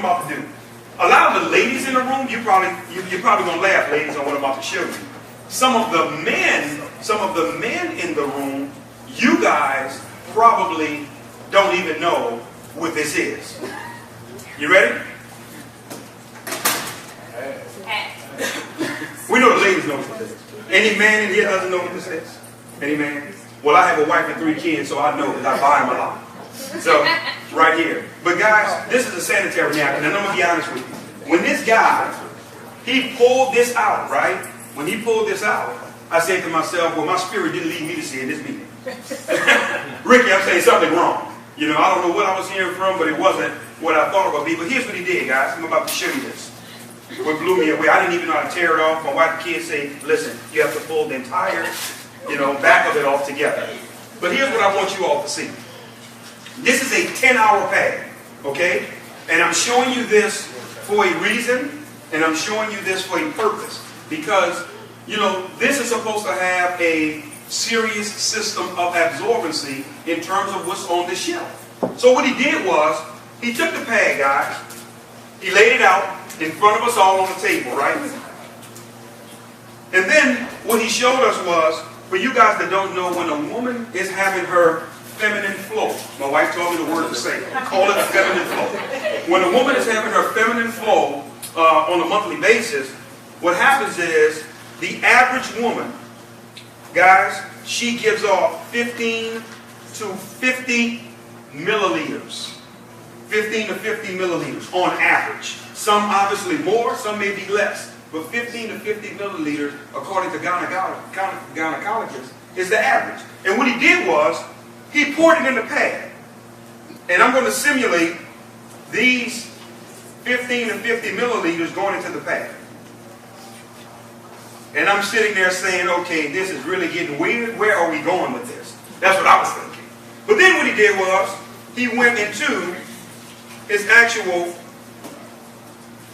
about to do. A lot of the ladies in the room, you're probably gonna laugh, ladies, on what I'm about to show you. Some of the men in the room, you guys probably don't even know what this is. You ready? We know the ladies know what this is. Any man in here doesn't know what this is? Any man? Well, I have a wife and 3 kids, so I know that I buy them a lot. So, right here. But guys, this is a sanitary napkin, and I'm going to be honest with you. When this guy, he pulled this out, right? When he pulled this out, I said to myself, well, my spirit didn't lead me to see in this meeting. Ricky, I'm saying something wrong. You know, I don't know what I was hearing from, but it wasn't what I thought it would be. But here's what he did, guys. I'm about to show you this. What blew me away, I didn't even know how to tear it off. My wife and kids say, listen, you have to pull the entire, back of it off together. But here's what I want you all to see. This is a 10-hour pad, okay? And I'm showing you this for a reason, and I'm showing you this for a purpose. Because, this is supposed to have a serious system of absorbency in terms of what's on the shelf. So what he did was, he took the pad, guys, he laid it out in front of us all on the table, right? And then what he showed us was, for you guys that don't know, when a woman is having her feminine flow, my wife told me the word to say, call it a feminine flow. When a woman is having her feminine flow on a monthly basis, what happens is the average woman, guys, she gives off 15 to 50 milliliters. 15 to 50 milliliters on average. Some obviously more, some may be less. But 15 to 50 milliliters, according to gynecologists, is the average. And what he did was, he poured it in the pad. And I'm going to simulate these 15 to 50 milliliters going into the pad. And I'm sitting there saying, okay, this is really getting weird. Where are we going with this? That's what I was thinking. But then what he did was, he went into his actual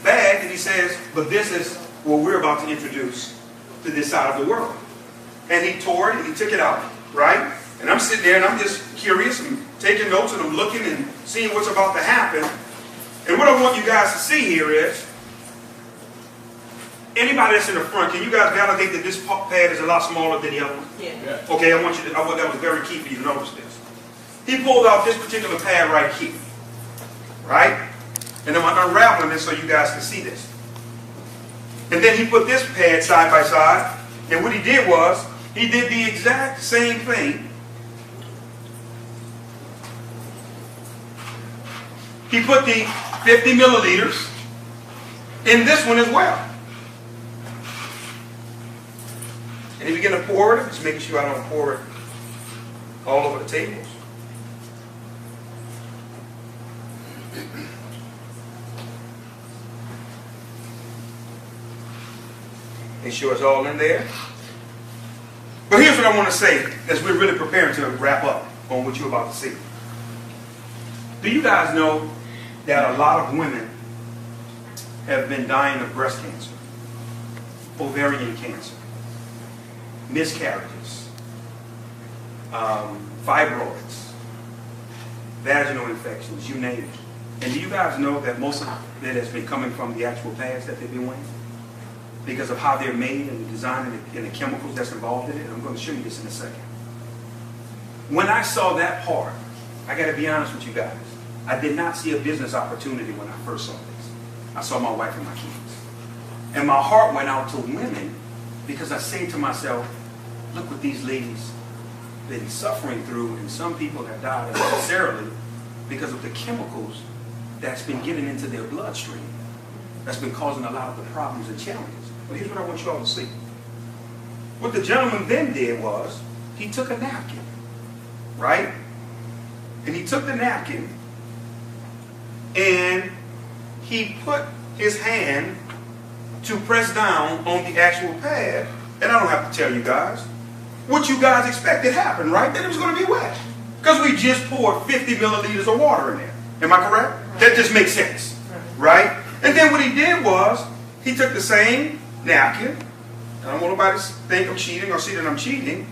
bag and he says, but this is what we're about to introduce to this side of the world. And he tore it and he took it out, right? And I'm sitting there and I'm just curious and taking notes and I'm looking and seeing what's about to happen. And what I want you guys to see here is, anybody that's in the front, can you guys validate that this pad is a lot smaller than the other one? Yeah. Okay, I want that was very key for you to notice this. He pulled out this particular pad right here. Right? And I'm unraveling this so you guys can see this. And then he put this pad side by side. And what he did was, he did the exact same thing. He put the 50 milliliters in this one as well. And he began to pour it. Just making sure I don't pour it all over the tables. Make sure it's all in there. But here's what I want to say as we're really preparing to wrap up on what you're about to see. Do you guys know that a lot of women have been dying of breast cancer, ovarian cancer, miscarriages, fibroids, vaginal infections, you name it. And do you guys know that most of it has been coming from the actual pads that they've been wearing? Because of how they're made and the design and the chemicals that's involved in it. I'm going to show you this in a second. When I saw that part, I got to be honest with you guys, I did not see a business opportunity when I first saw this. I saw my wife and my kids. And my heart went out to women because I say to myself, look what these ladies have been suffering through, and some people have died unnecessarily because of the chemicals that's been getting into their bloodstream. That's been causing a lot of the problems and challenges. But here's what I want you all to see. What the gentleman then did was, he took a napkin, right? And he took the napkin and he put his hand to press down on the actual pad. And I don't have to tell you guys what you guys expected happened, right? That it was going to be wet. Because we just poured 50 milliliters of water in there. Am I correct? That just makes sense, right? And then what he did was, he took the same napkin. I don't want nobody to think I'm cheating or see that I'm cheating.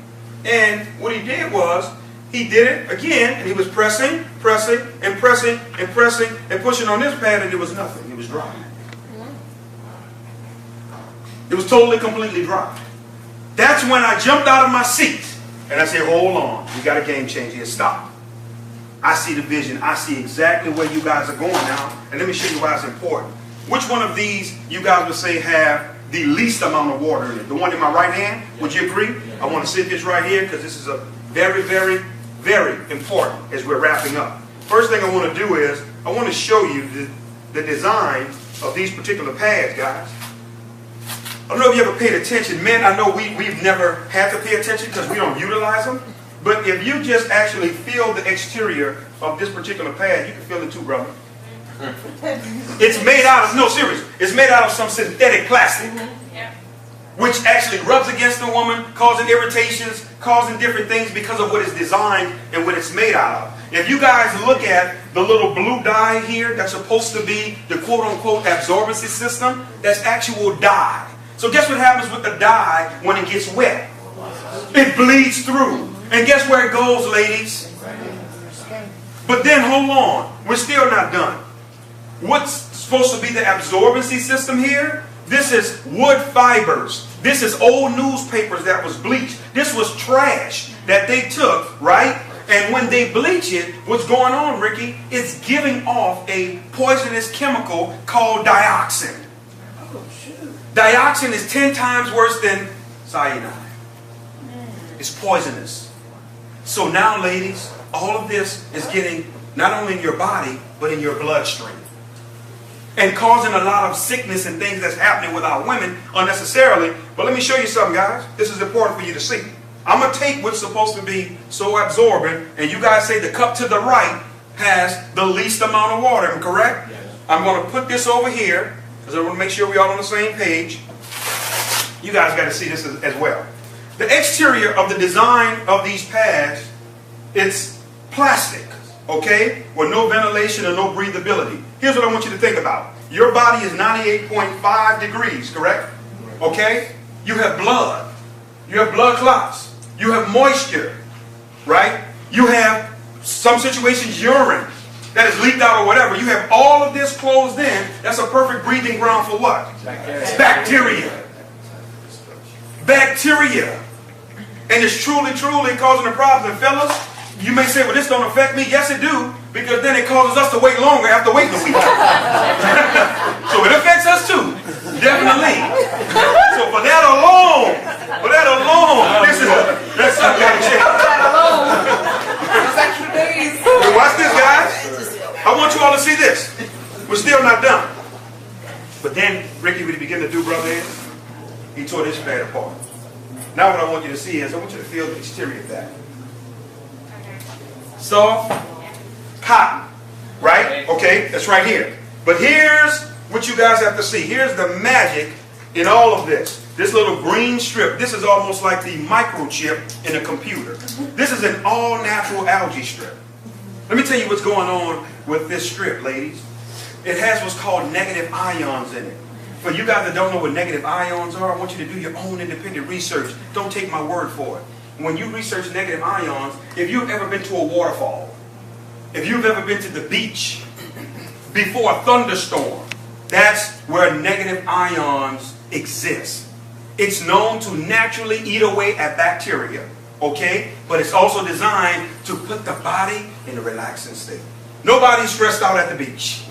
And what he did was, he did it again, and he was pressing, pressing, and pressing, and pressing, and pushing on this pad, and it was nothing. It was dry. It was totally, completely dry. That's when I jumped out of my seat, and I said, hold on, we got a game changer here. Stop. I see the vision. I see exactly where you guys are going now, and let me show you why it's important. Which one of these you guys would say have the least amount of water in it? The one in my right hand? Would you agree? I want to sit this right here because this is a very, very, very important as we're wrapping up. First thing I want to do is I want to show you the design of these particular pads, guys. I don't know if you ever paid attention. Men, I know we've never had to pay attention because we don't utilize them. But if you just actually feel the exterior of this particular pad, you can feel it too, brother. It's made out of, no, serious. It's made out of some synthetic plastic, which actually rubs against the woman, causing irritations, causing different things because of what it's designed and what it's made out of. If you guys look at the little blue dye here, that's supposed to be the quote-unquote absorbency system, that's actual dye. So guess what happens with the dye when it gets wet? It bleeds through. And guess where it goes, ladies? But then hold on. We're still not done. What's supposed to be the absorbency system here? This is wood fibers. This is old newspapers that was bleached. This was trash that they took, right? And when they bleach it, what's going on, Ricky? It's giving off a poisonous chemical called dioxin. Dioxin is 10 times worse than cyanide. It's poisonous. So now, ladies, all of this is getting not only in your body, but in your bloodstream. And causing a lot of sickness and things that's happening with our women unnecessarily. But let me show you something, guys. This is important for you to see. I'm going to take what's supposed to be so absorbent, and you guys say the cup to the right has the least amount of water. Am I correct? Yes. I'm going to put this over here, because I want to make sure we're all on the same page. You guys got to see this as well. The exterior of the design of these pads, it's plastic, okay, with no ventilation or no breathability. Here's what I want you to think about. Your body is 98.5 degrees, correct? Okay? You have blood. You have blood clots. You have moisture, right? You have, some situations, urine that is leaked out or whatever. You have all of this closed in. That's a perfect breathing ground for what? Bacteria. Bacteria. And it's truly, truly causing a problem. And fellas, you may say, well, this don't affect me. Yes, it do. Because then it causes us to wait longer after waiting a week. So it affects us too. Definitely. So for that alone, that's something got to change. But watch this, guys. I want you all to see this. We're still not done. But then, Ricky, what he began to do, brother, is he tore this pad apart. Now what I want you to see is, I want you to feel the exterior of that. Soft cotton, right? Okay, that's right here. But here's what you guys have to see. Here's the magic in all of this. This little green strip, this is almost like the microchip in a computer. This is an all-natural algae strip. Let me tell you what's going on with this strip, ladies. It has what's called negative ions in it. For you guys that don't know what negative ions are, I want you to do your own independent research. Don't take my word for it. When you research negative ions, if you've ever been to a waterfall, if you've ever been to the beach before a thunderstorm, that's where negative ions exist. It's known to naturally eat away at bacteria, okay? But it's also designed to put the body in a relaxing state. Nobody's stressed out at the beach.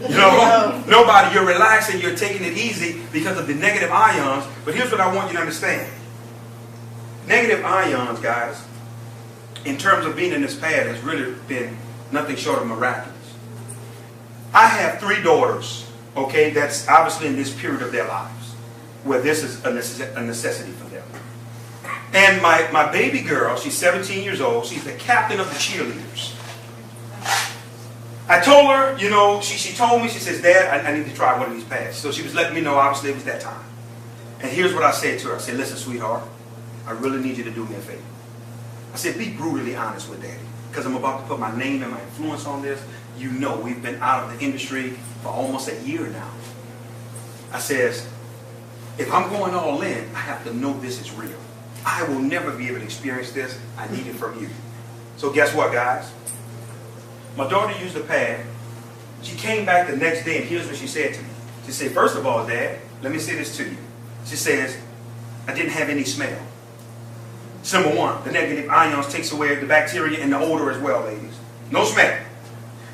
You know, nobody, you're relaxing, you're taking it easy because of the negative ions. But here's what I want you to understand. Negative ions, guys, in terms of being in this pad, has really been nothing short of miraculous. I have 3 daughters, okay, that's obviously in this period of their lives, where this is a necessity for them. And my baby girl, she's 17 years old, she's the captain of the cheerleaders. I told her, you know, she told me, she says, Dad, I need to try one of these pads. So she was letting me know, obviously, it was that time. And here's what I said to her. I said, listen, sweetheart, I really need you to do me a favor. I said, be brutally honest with Daddy, because I'm about to put my name and my influence on this. You know, we've been out of the industry for almost a year now. I says, if I'm going all in, I have to know this is real. I will never be able to experience this. I need it from you. So guess what, guys? My daughter used the pad. She came back the next day, and here's what she said to me. She said, first of all, Dad, let me say this to you. She says, I didn't have any smell. Number one, the negative ions takes away the bacteria and the odor as well, ladies. No smell.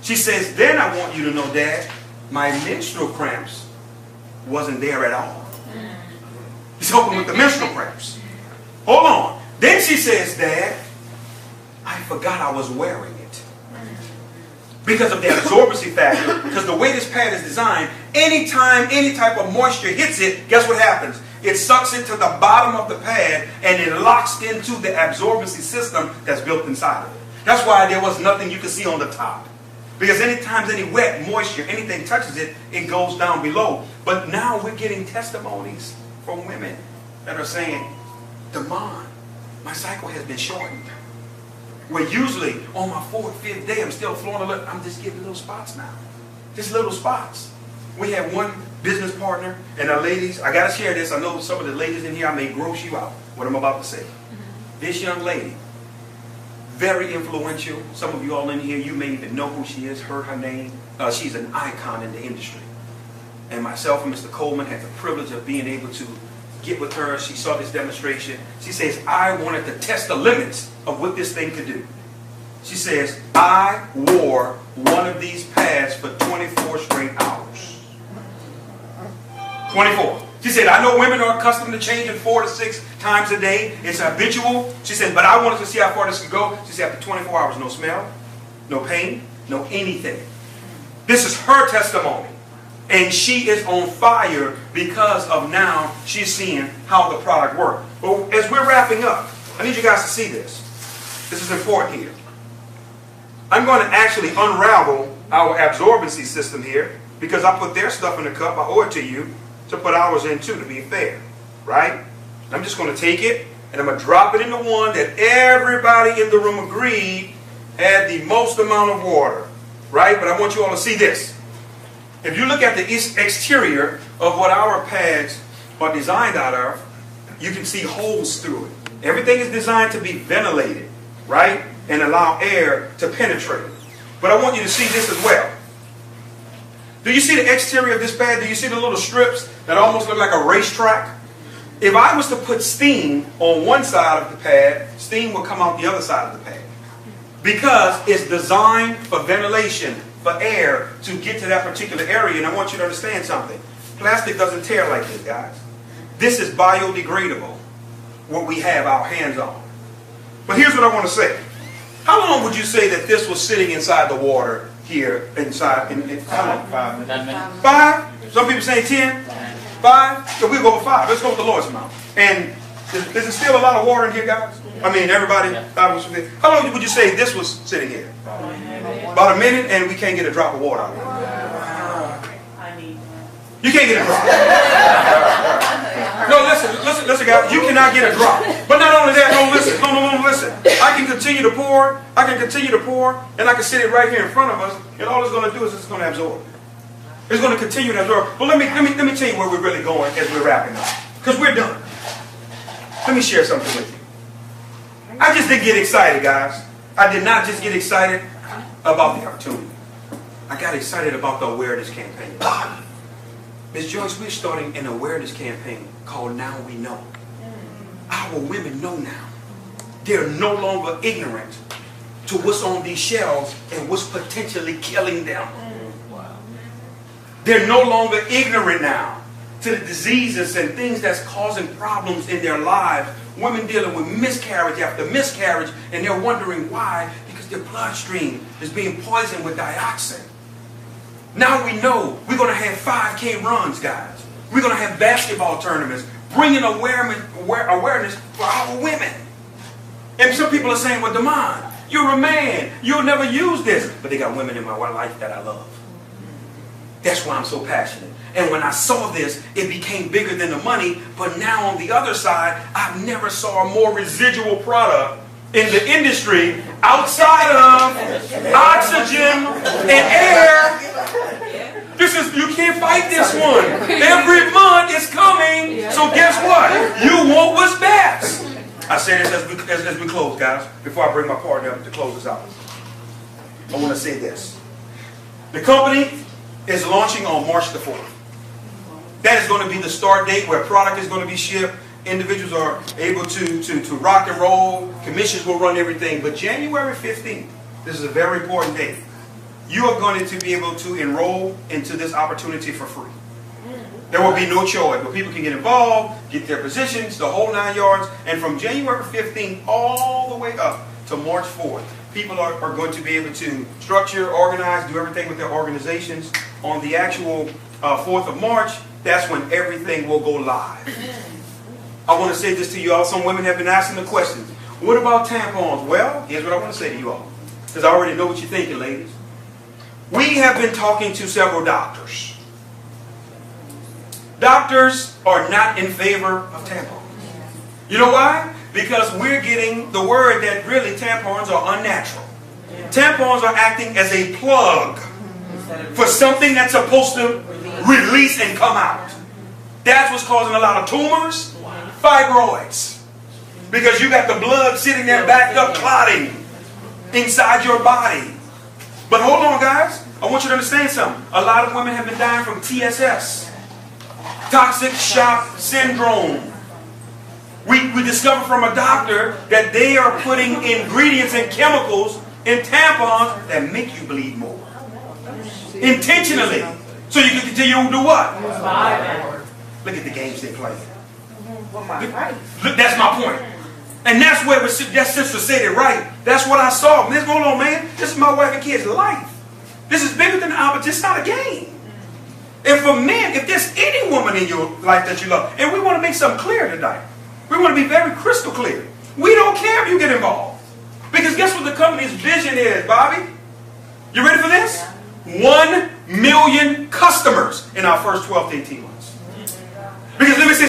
She says, then I want you to know, Dad, my menstrual cramps wasn't there at all. He's helping with the menstrual cramps. Hold on. Then she says, Dad, I forgot I was wearing it. Because of the absorbency factor, because the way this pad is designed, anytime any type of moisture hits it, guess what happens? It sucks it to the bottom of the pad and it locks into the absorbency system that's built inside of it. That's why there was nothing you could see on the top. Because anytime any wet moisture, anything touches it, it goes down below. But now we're getting testimonies from women that are saying, Damon, my cycle has been shortened. Where usually on my 4th, 5th day, I'm still flowing a little, I'm just getting little spots now. Just little spots. We have one business partner, and our ladies, I got to share this. I know some of the ladies in here, I may gross you out, what I'm about to say. This young lady, very influential. Some of you all in here, you may even know who she is, heard her name. She's an icon in the industry. And myself and Mr. Coleman had the privilege of being able to get with her. She saw this demonstration. She says, I wanted to test the limits of what this thing could do. She says, I wore one of these pads for 24 straight hours. 24. She said, I know women are accustomed to changing 4 to 6 times a day. It's habitual. She said, but I wanted to see how far this could go. She said, after 24 hours, no smell, no pain, no anything. This is her testimony. And she is on fire because of now she's seeing how the product works. But as we're wrapping up, I need you guys to see this. This is important here. I'm going to actually unravel our absorbency system here because I put their stuff in the cup. I owe it to you to put ours in too, to be fair. Right? I'm just going to take it and I'm going to drop it in the one that everybody in the room agreed had the most amount of water. Right? But I want you all to see this. If you look at the exterior of what our pads are designed out of, you can see holes through it. Everything is designed to be ventilated, right? And allow air to penetrate. But I want you to see this as well. Do you see the exterior of this pad? Do you see the little strips that almost look like a racetrack? If I was to put steam on one side of the pad, steam will come out the other side of the pad. Because it's designed for ventilation, for air to get to that particular area. And I want you to understand something. Plastic doesn't tear like this, guys. This is biodegradable, what we have our hands on. But here's what I want to say. How long would you say that this was sitting inside the water here, inside? How long? 5 minutes. 5? Some people say 10? 5? So we'll go with 5. Let's go with the Lord's amount. And is there still a lot of water in here, guys? I mean, everybody? How long would you say this was sitting here? About a minute, and we can't get a drop of water out of it. You can't get a drop. No, listen, guys. You cannot get a drop. But not only that, no, listen. I can continue to pour. And I can sit it right here in front of us, and all it's going to do is it's going to absorb. It's going to continue to absorb. But let me tell you where we're really going as we're wrapping up, because we're done. Let me share something with you. I just didn't get excited, guys. I did not just get excited about the opportunity. I got excited about the awareness campaign. Ms. Joyce, we're starting an awareness campaign called Now We Know. Our women know now. They're no longer ignorant to what's on these shelves and what's potentially killing them. They're no longer ignorant now to the diseases and things that's causing problems in their lives. Women dealing with miscarriage after miscarriage, and they're wondering why. Because their bloodstream is being poisoned with dioxin. Now we know we're going to have 5K runs, guys. We're going to have basketball tournaments, bringing awareness for our women. And some people are saying, well, Damon, you're a man. You'll never use this. But they got women in my life that I love. That's why I'm so passionate. And when I saw this, it became bigger than the money. But now on the other side, I've never saw a more residual product in the industry outside of oxygen and air. You can't fight this one. Every month it's coming. So guess what? You want what's best. I say this as we close, guys, before I bring my partner up to close us out. I want to say this. The company is launching on March the 4th. That is going to be the start date where product is going to be shipped. Individuals are able to rock and roll. Commissions will run everything. But January 15th, this is a very important date. You are going to be able to enroll into this opportunity for free. There will be no choice, but people can get involved, get their positions, the whole 9 yards. And from January 15th all the way up to March 4th, people are going to be able to structure, organize, do everything with their organizations. On the actual 4th of March, that's when everything will go live. I want to say this to you all. Some women have been asking the question, what about tampons? Well, here's what I want to say to you all, because I already know what you're thinking, ladies. We have been talking to several doctors. Doctors are not in favor of tampons. You know why? Because we're getting the word that really tampons are unnatural. Tampons are acting as a plug for something that's supposed to release and come out. That's what's causing a lot of tumors, fibroids. Because you got the blood sitting there backed up, clotting inside your body. But hold on, guys. I want you to understand something. A lot of women have been dying from TSS. Toxic shock syndrome. We discovered from a doctor that they are putting ingredients and chemicals in tampons that make you bleed more. Intentionally. So you can continue to do what? Look at the games they play. Look, that's my point. And that's where that sister said it right. That's what I saw. Miss, hold on, man. This is my wife and kids' life. This is bigger than the opposite. It's not a game. And for men, if there's any woman in your life that you love, and we want to make something clear tonight. We want to be very crystal clear. We don't care if you get involved. Because guess what the company's vision is, Bobby? You ready for this? 1 million customers in our first 12 to 18 months. Because let me say